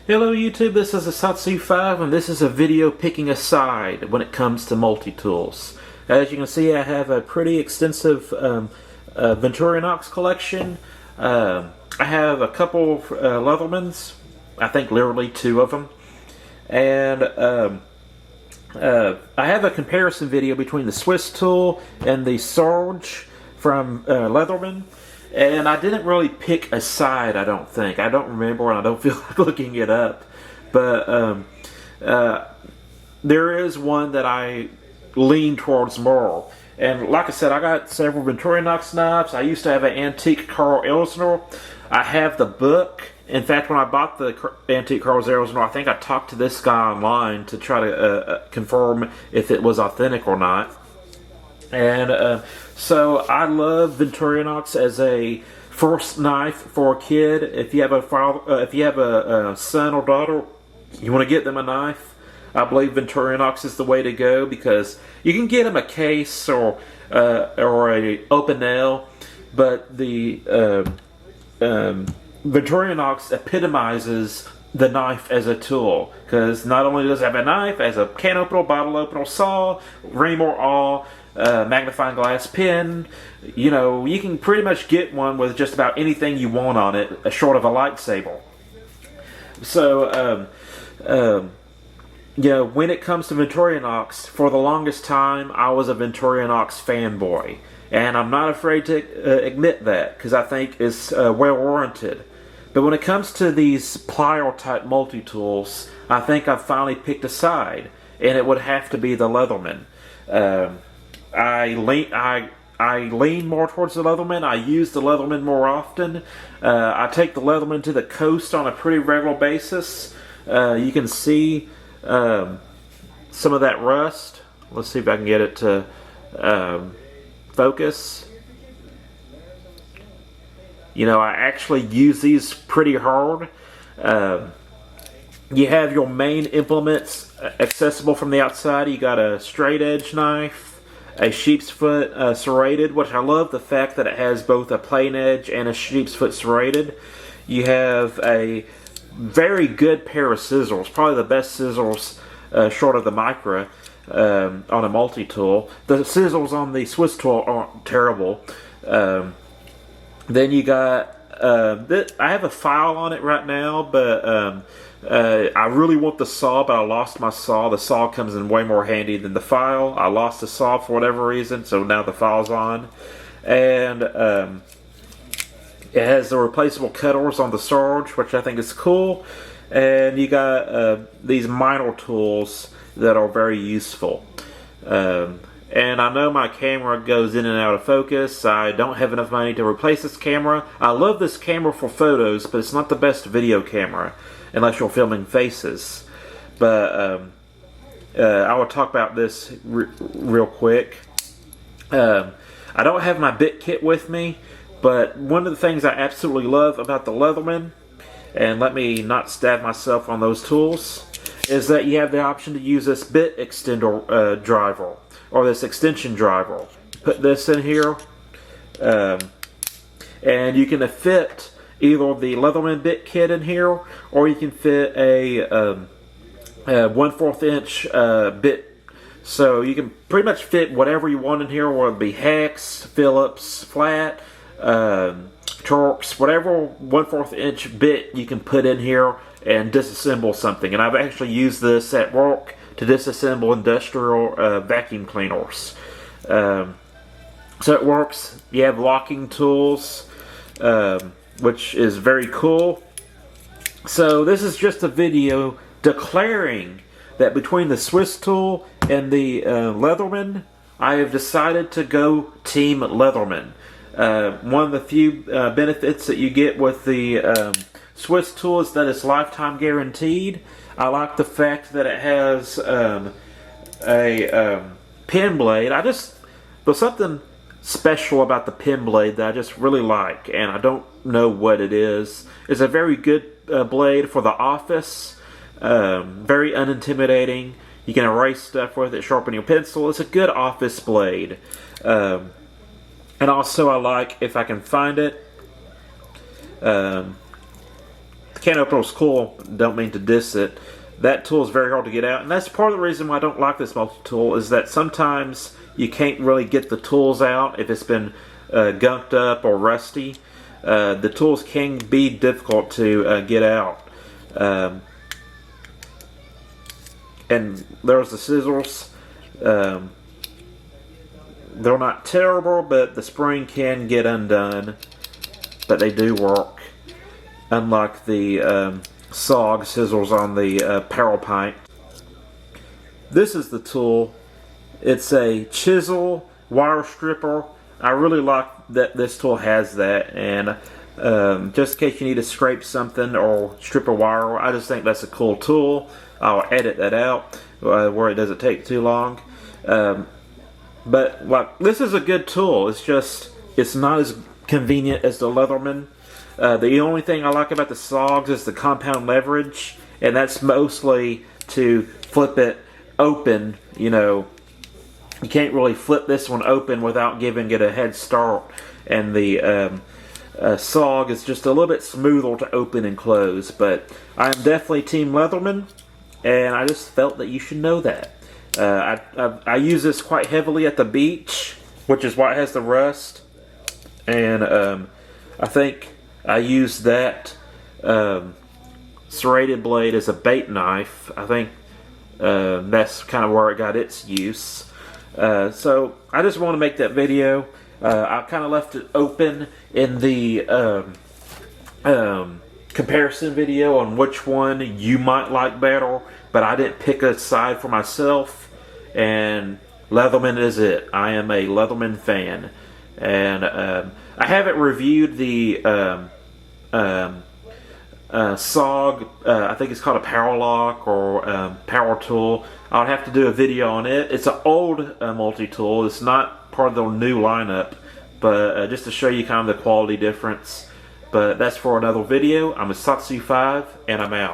Hello YouTube, this is Asatsu 5 and this is a video picking a side when it comes to multi-tools. As you can see, I have a pretty extensive Victorinox collection. I have a couple Leathermans, I think literally two of them. And I have a comparison video between the Swisstool and the Surge from Leatherman. And I didn't really pick a side, I don't think. I don't remember, and I don't feel like looking it up. But there is one that I lean towards more. And like I said, I got several Victorinox knives. I used to have an antique Carl Elsner. I have the book. In fact, when I bought the antique Carl Elsner, I think I talked to this guy online to try to confirm if it was authentic or not. And so I love Victorinox as a first knife for a kid. If you have a son or daughter, you want to get them a knife, I believe Victorinox is the way to go, because you can get them a case or a open nail, but the Victorinox epitomizes the knife as a tool, because not only does it have a knife, it has a can opener, bottle opener, saw, ring or awl, magnifying glass pen. You know, you can pretty much get one with just about anything you want on it, short of a lightsaber. So, you know, when it comes to Victorinox, for the longest time, I was a Victorinox fanboy. And I'm not afraid to admit that, because I think it's well warranted. But when it comes to these plier type multi-tools, I think I've finally picked a side, and it would have to be the Leatherman. I lean more towards the Leatherman. I use the Leatherman more often. I take the Leatherman to the coast on a pretty regular basis. You can see some of that rust. Let's see if I can get it to focus. You know, I actually use these pretty hard. You have your main implements accessible from the outside. You got a straight edge knife, a sheep's foot serrated, which I love the fact that it has both a plain edge and a sheep's foot serrated. You have a very good pair of scissors, probably the best scissors short of the Micra on a multi-tool. The scissors on the Swisstool aren't terrible. Then you got, I have a file on it right now, but I really want the saw, but I lost my saw. The saw comes in way more handy than the file. I lost the saw for whatever reason, so now the file's on. And it has the replaceable cutters on the Surge, which I think is cool. And you got these minor tools that are very useful. And I know my camera goes in and out of focus. I don't have enough money to replace this camera. I love this camera for photos, but it's not the best video camera unless you're filming faces. But I will talk about this real quick. I don't have my bit kit with me, but one of the things I absolutely love about the Leatherman, and let me not stab myself on those tools, is that you have the option to use this bit extender driver, or this extension driver. Put this in here, and you can fit either the Leatherman bit kit in here, or you can fit a 1/4 inch bit. So you can pretty much fit whatever you want in here, whether it be hex, Phillips, flat, Torx, whatever 1/4 inch bit you can put in here and disassemble something. And I've actually used this at work to disassemble industrial vacuum cleaners. So it works. You have locking tools, which is very cool. So this is just a video declaring that between the Swisstool and the Leatherman, I have decided to go Team Leatherman. One of the few benefits that you get with the Swisstool is that it's lifetime guaranteed. I like the fact that it has a pen blade. There's something special about the pen blade that I just really like, and I don't know what it is. It's a very good blade for the office. Very unintimidating. You can erase stuff with it, sharpen your pencil. It's a good office blade. And also I like, if I can find it, can opener was cool. Don't mean to diss it. That tool is very hard to get out, and that's part of the reason why I don't like this multi-tool, is that sometimes you can't really get the tools out if it's been gunked up or rusty. The tools can be difficult to get out. And there's the scissors. They're not terrible, but the spring can get undone. But they do work. Unlike the SOG scissors on the Power Pint. This is the tool. It's a chisel wire stripper. I really like that this tool has that, and just in case you need to scrape something or strip a wire, I just think that's a cool tool. I'll edit that out where it doesn't take too long. But like, this is a good tool. It's not as convenient as the Leatherman. The only thing I like about the SOGs is the compound leverage, and that's mostly to flip it open. You know, you can't really flip this one open without giving it a head start, and the SOG is just a little bit smoother to open and close. But I am definitely Team Leatherman, and I just felt that you should know that. I use this quite heavily at the beach, which is why it has the rust, and I think I use that serrated blade as a bait knife. I think that's kind of where it got its use. So I just want to make that video. I kind of left it open in the comparison video on which one you might like better, but I didn't pick a side for myself, and Leatherman is it. I am a Leatherman fan, and I haven't reviewed the SOG, I think it's called a Power Lock or Power Tool. I'll have to do a video on it. It's an old multi-tool. It's not part of the new lineup, but just to show you kind of the quality difference. But that's for another video. I'm a Satsu5, and I'm out.